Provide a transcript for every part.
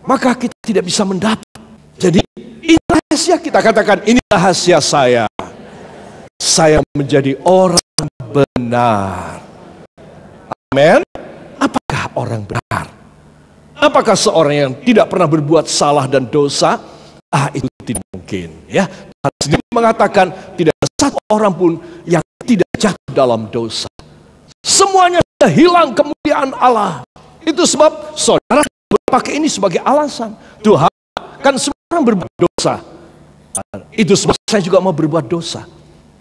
maka kita tidak bisa mendapat. Jadi ini rahasia, kita katakan ini rahasia saya. Saya menjadi orang benar. Amin. Apakah orang benar? Apakah seorang yang tidak pernah berbuat salah dan dosa? Itu tidak mungkin. Ya, Tuhan sendiri mengatakan tidak ada satu orang pun yang tidak jatuh dalam dosa. Semuanya sudah hilang kemuliaan Allah. Itu sebab saudara pakai ini sebagai alasan. Tuhan kan semua orang berbuat dosa. Itu sebab saya juga mau berbuat dosa.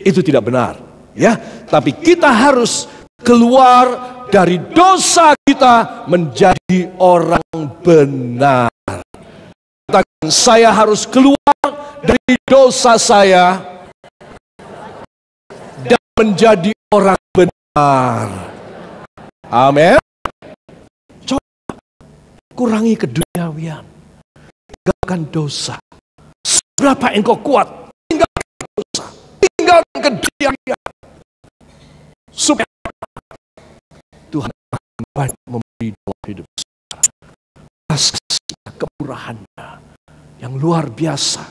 Itu tidak benar. Ya, tapi kita harus keluar dari dosa kita menjadi orang benar. Katakan, saya harus keluar dari dosa saya dan menjadi orang benar. Amin. Coba kurangi keduniawian, tinggalkan dosa. Seberapa engkau kuat, tinggalkan dosa, tinggalkan keduniawian, supaya Tuhan akan banyak memberi dalam hidup saudara. Kasih kemurahannya yang luar biasa,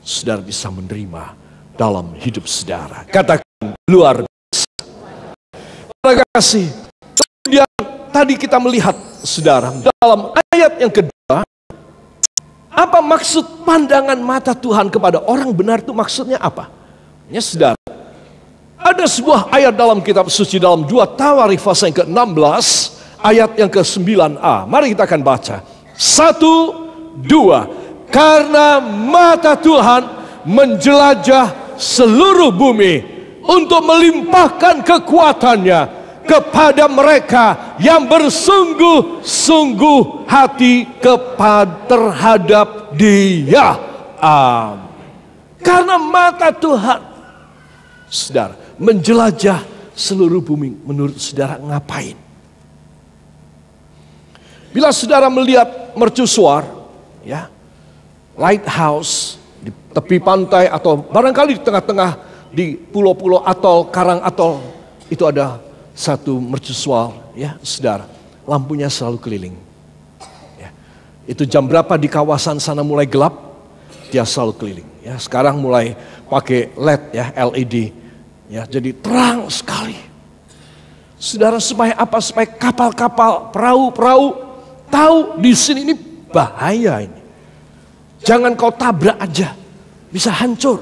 saudara bisa menerima dalam hidup saudara. Katakan luar biasa. Terima kasih. Kemudian tadi kita melihat saudara dalam ayat yang kedua, apa maksud pandangan mata Tuhan kepada orang benar itu maksudnya apa? Ya saudara, ada sebuah ayat dalam kitab suci dalam 2 Tawarikh pasal yang ke-16 ayat yang ke-9a. Mari kita akan baca. 1, 2. Karena mata Tuhan menjelajah seluruh bumi untuk melimpahkan kekuatannya kepada mereka yang bersungguh-sungguh hati terhadap Dia. Karena mata Tuhan, saudara, menjelajah seluruh bumi. Menurut saudara ngapain? Bila saudara melihat mercusuar, ya, lighthouse di tepi pantai atau barangkali di tengah-tengah di pulau-pulau atol, karang atol, itu ada satu mercusuar, ya, saudara. Lampunya selalu keliling. Ya. Itu jam berapa di kawasan sana mulai gelap, dia selalu keliling. Ya, sekarang mulai pakai LED, ya, LED. Ya, jadi terang sekali. Saudara, supaya apa? Supaya kapal-kapal, perahu-perahu tahu di sini ini bahaya ini. Jangan kau tabrak aja, bisa hancur.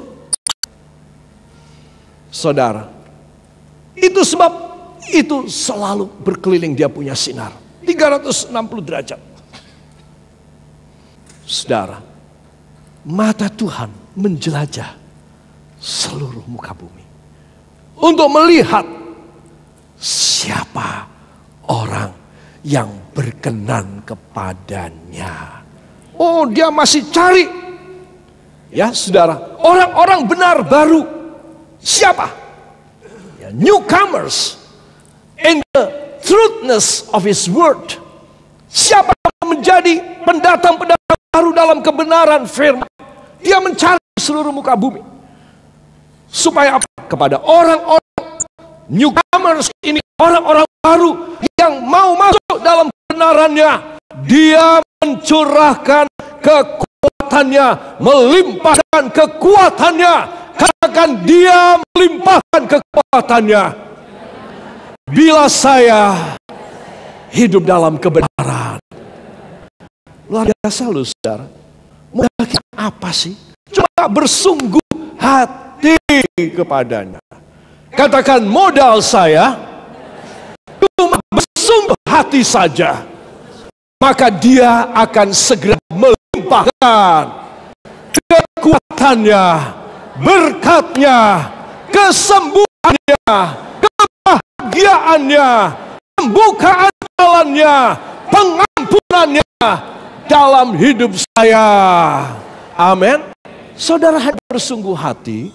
Saudara, itu sebab itu selalu berkeliling, dia punya sinar 360 derajat. Saudara, mata Tuhan menjelajah seluruh muka bumi untuk melihat siapa orang yang berkenan kepadanya. Oh, dia masih cari, ya saudara, orang-orang benar baru. Siapa? Ya, newcomers in the truthness of His word. Siapa yang menjadi pendatang-pendatang baru dalam kebenaran firman? Dia mencari seluruh muka bumi. Supaya apa? Kepada orang-orang newcomers ini, orang-orang baru yang mau masuk dalam kebenarannya, Dia mencurahkan kekuatannya, melimpahkan kekuatannya. Katakan, Dia melimpahkan kekuatannya. Bila saya hidup dalam kebenaran. Luar biasa loh saudara. Modalnya apa sih? Coba bersungguh hati kepadanya. Katakan, modal saya cuma bersungguh hati saja, maka Dia akan segera melimpahkan kekuatannya, berkatnya, kesembuhannya, kebahagiaannya, pembukaan jalannya, pengampunannya dalam hidup saya. Amin. Saudara harus bersungguh hati.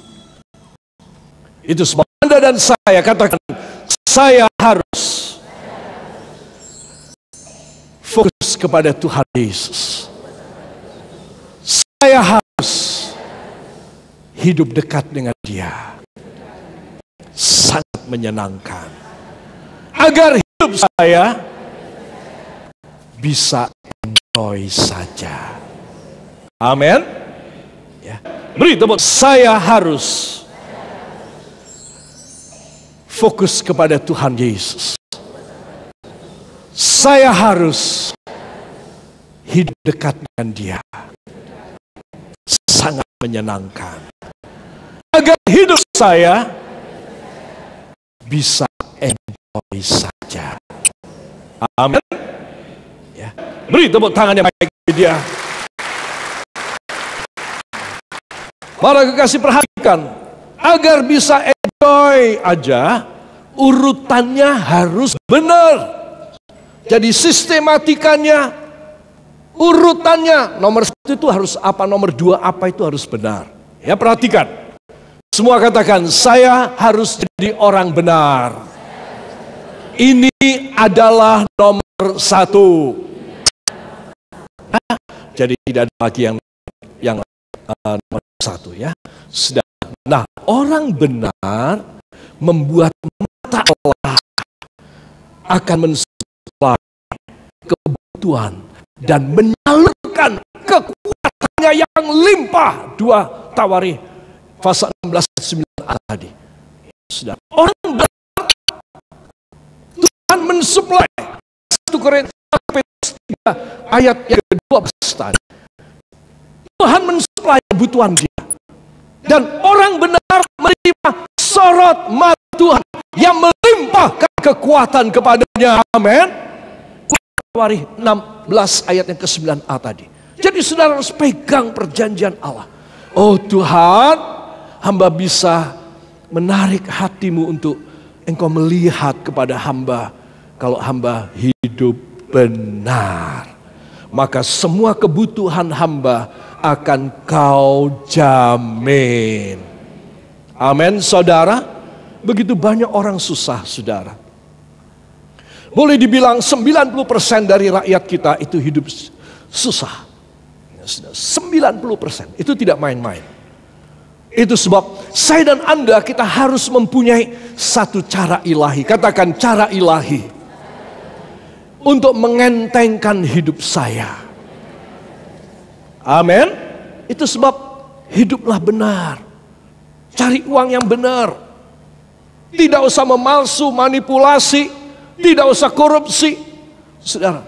Itu sebab Anda dan saya, katakan, saya harus fokus kepada Tuhan Yesus. Saya harus hidup dekat dengan Dia. Sangat menyenangkan. Agar hidup saya bisa enjoy saja. Amin. Ya. Beri tepuk. Saya harus fokus kepada Tuhan Yesus. Saya harus hidup dekat dengan Dia. Sangat menyenangkan. Agar hidup saya bisa enjoy saja. Amin. Ya. Beri tepuk tangan yang baik bagi Dia. Para kekasih, perhatikan, agar bisa enjoy aja, urutannya harus benar. Jadi sistematikanya, urutannya, nomor 1 itu harus apa, nomor 2 apa itu harus benar. Ya, perhatikan. Semua katakan, saya harus jadi orang benar. Ini adalah nomor 1. Jadi tidak ada lagi yang nomor 1 ya. Sudah. Nah, orang benar membuat mata Allah akan mensuplai kebutuhan dan menyalurkan kekuatannya yang limpah. 2 Tawarikh pasal 16:9 tadi. Sudah. Orang benar Tuhan mensuplai. 1 Korintus 3 ayat yang ke-12 tadi. Tuhan mensuplai kebutuhan dia. Dan orang benar menerima sorot mata Tuhan yang melimpahkan kekuatan kepadanya. Amin. Tawarikh 16 ayat yang ke-9a tadi. Jadi saudara harus pegang perjanjian Allah. Oh Tuhan, hamba bisa menarik hatimu untuk engkau melihat kepada hamba. Kalau hamba hidup benar, maka semua kebutuhan hamba akan kau jamin. Amin, saudara. Begitu banyak orang susah, saudara. Boleh dibilang 90% dari rakyat kita itu hidup susah. 90%, itu tidak main-main. Itu sebab saya dan Anda kita harus mempunyai satu cara ilahi. Katakan cara ilahi. Untuk mengentengkan hidup saya. Amin. Itu sebab hiduplah benar. Cari uang yang benar. Tidak usah memalsu, manipulasi. Tidak usah korupsi. Saudara,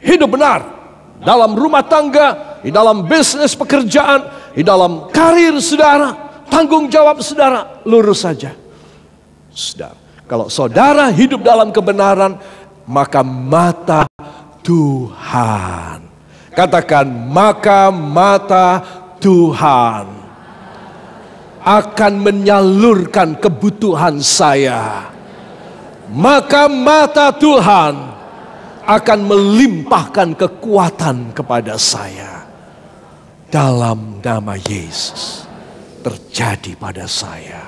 hidup benar. Dalam rumah tangga, di dalam bisnis pekerjaan, di dalam karir saudara, tanggung jawab saudara, lurus saja. Saudara, kalau saudara hidup dalam kebenaran, maka mata Tuhan. Katakan, maka mata Tuhan akan menyalurkan kebutuhan saya. Maka mata Tuhan akan melimpahkan kekuatan kepada saya. Dalam nama Yesus terjadi pada saya.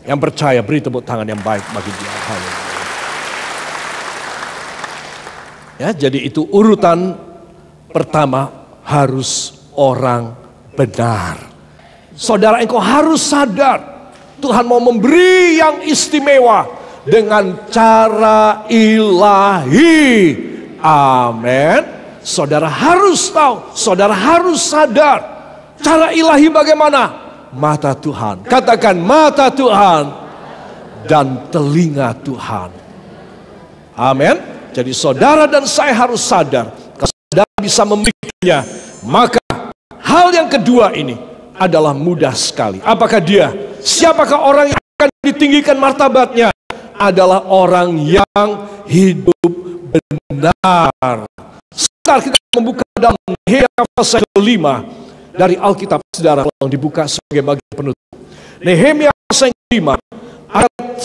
Yang percaya beri tepuk tangan yang baik bagi dia. Haleluya. Ya, jadi itu urutan pertama, harus orang benar. Saudara, engkau harus sadar Tuhan mau memberi yang istimewa dengan cara ilahi. Amin. Saudara harus tahu, saudara harus sadar cara ilahi bagaimana? Mata Tuhan. Katakan mata Tuhan dan telinga Tuhan. Amin. Jadi saudara dan saya harus sadar, kalau saudara bisa memilikinya, maka hal yang kedua ini adalah mudah sekali. Apakah dia? Siapakah orang yang akan ditinggikan martabatnya? Adalah orang yang hidup benar. Sebentar kita membuka dalam Nehemia pasal 5 dari Alkitab, saudara, tolong dibuka sebagai bagian penutup. Nehemia pasal 5 ayat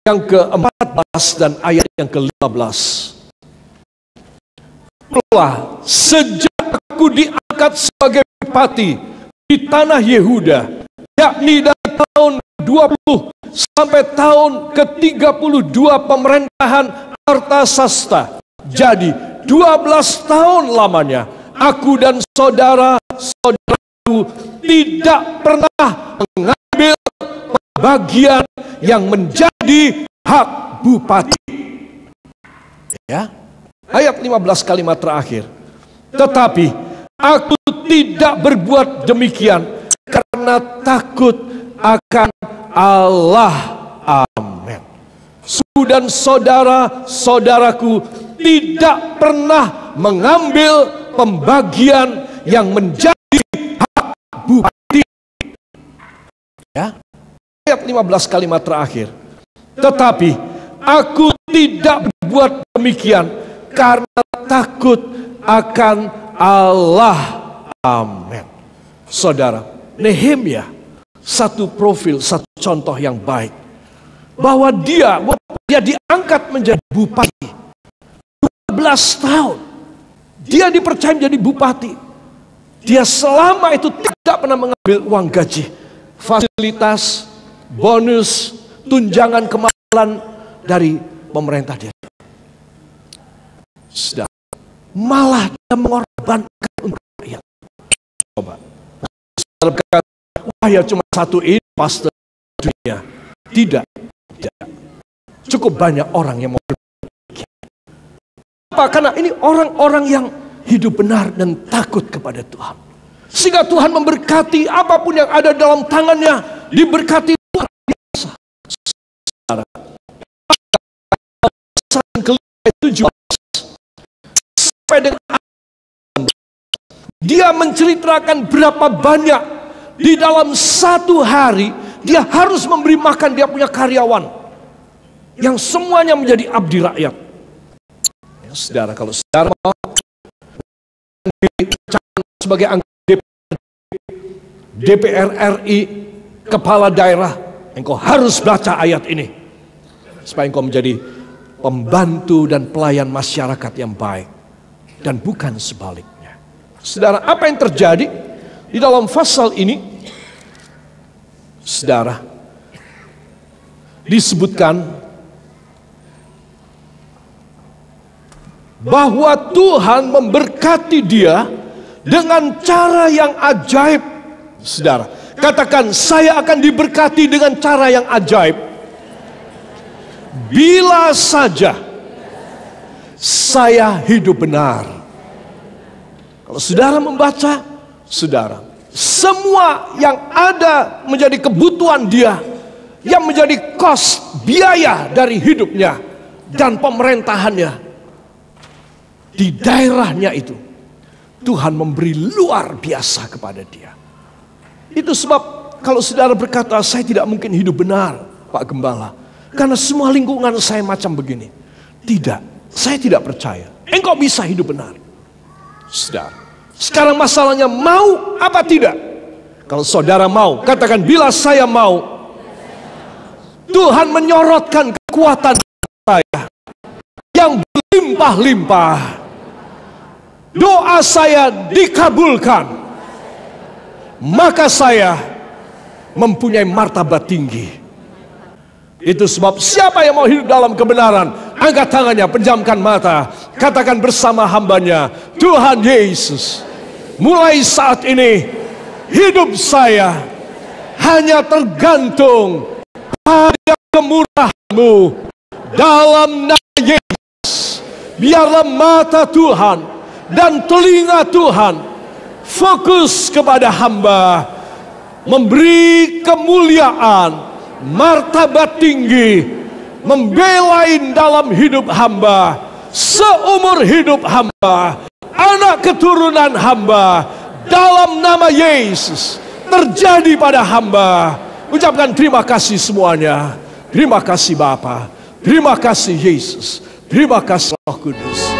yang ke-14 dan ayat yang ke-15. Sejak aku diangkat sebagai bupati di tanah Yehuda, yakni dari tahun 20 sampai tahun ke-32 pemerintahan Artasasta. Jadi 12 tahun lamanya aku dan saudara-saudaraku tidak pernah mengambil bagian yang menjadi hak bupati. Ya. Ayat 15 kalimat terakhir. Tetapi aku tidak berbuat demikian karena takut akan Allah. Amin. Dan saudara-saudaraku tidak pernah mengambil pembagian yang menjadi hak bupati. Ya. Ayat 15 kalimat terakhir. Tetapi aku tidak berbuat demikian karena takut akan Allah. Amin. Saudara, Nehemia satu profil, satu contoh yang baik. Bahwa dia diangkat menjadi bupati. 12 tahun. Dia dipercaya menjadi bupati. Dia selama itu tidak pernah mengambil uang gaji, fasilitas, bonus, tunjangan kemahalan dari pemerintah dia. Malah dia mengorbankan untuk rakyat. Coba. Saudara berkata, wah ya cuma satu ini pastor dunia. Tidak. Cukup banyak orang yang mau berbagi. Apa? Karena ini orang-orang yang hidup benar dan takut kepada Tuhan. Sehingga Tuhan memberkati apapun yang ada dalam tangannya. Diberkati luar biasa. Saudara. Sampai dengan dia menceritakan berapa banyak di dalam satu hari dia harus memberi makan dia punya karyawan yang semuanya menjadi abdi rakyat. Ya, saudara, kalau saudara mau sebagai anggota DPR RI, kepala daerah, engkau harus baca ayat ini supaya engkau menjadi pembantu dan pelayan masyarakat yang baik dan bukan sebaliknya. Saudara, apa yang terjadi di dalam pasal ini? Saudara, disebutkan bahwa Tuhan memberkati dia dengan cara yang ajaib. Saudara, katakan, saya akan diberkati dengan cara yang ajaib. Bila saja saya hidup benar. Kalau saudara membaca, saudara, semua yang ada menjadi kebutuhan dia, yang menjadi kos biaya dari hidupnya dan pemerintahannya di daerahnya itu, Tuhan memberi luar biasa kepada dia. Itu sebab kalau saudara berkata, saya tidak mungkin hidup benar, Pak Gembala, karena semua lingkungan saya macam begini. Tidak, saya tidak percaya engkau bisa hidup benar. Saudara, sekarang masalahnya mau apa tidak? Kalau saudara mau, katakan, bila saya mau, Tuhan menyorotkan kekuatan saya yang berlimpah-limpah. Doa saya dikabulkan, maka saya mempunyai martabat tinggi. Itu sebab siapa yang mau hidup dalam kebenaran, angkat tangannya, pejamkan mata, katakan bersama hambanya, Tuhan Yesus, mulai saat ini hidup saya hanya tergantung pada kemurahan-Mu. Dalam nama Yesus, biarlah mata Tuhan dan telinga Tuhan fokus kepada hamba, memberi kemuliaan, martabat tinggi, membelain dalam hidup hamba, seumur hidup hamba, anak keturunan hamba, dalam nama Yesus terjadi pada hamba. Ucapkan terima kasih semuanya. Terima kasih Bapa, terima kasih Yesus, terima kasih Roh Kudus.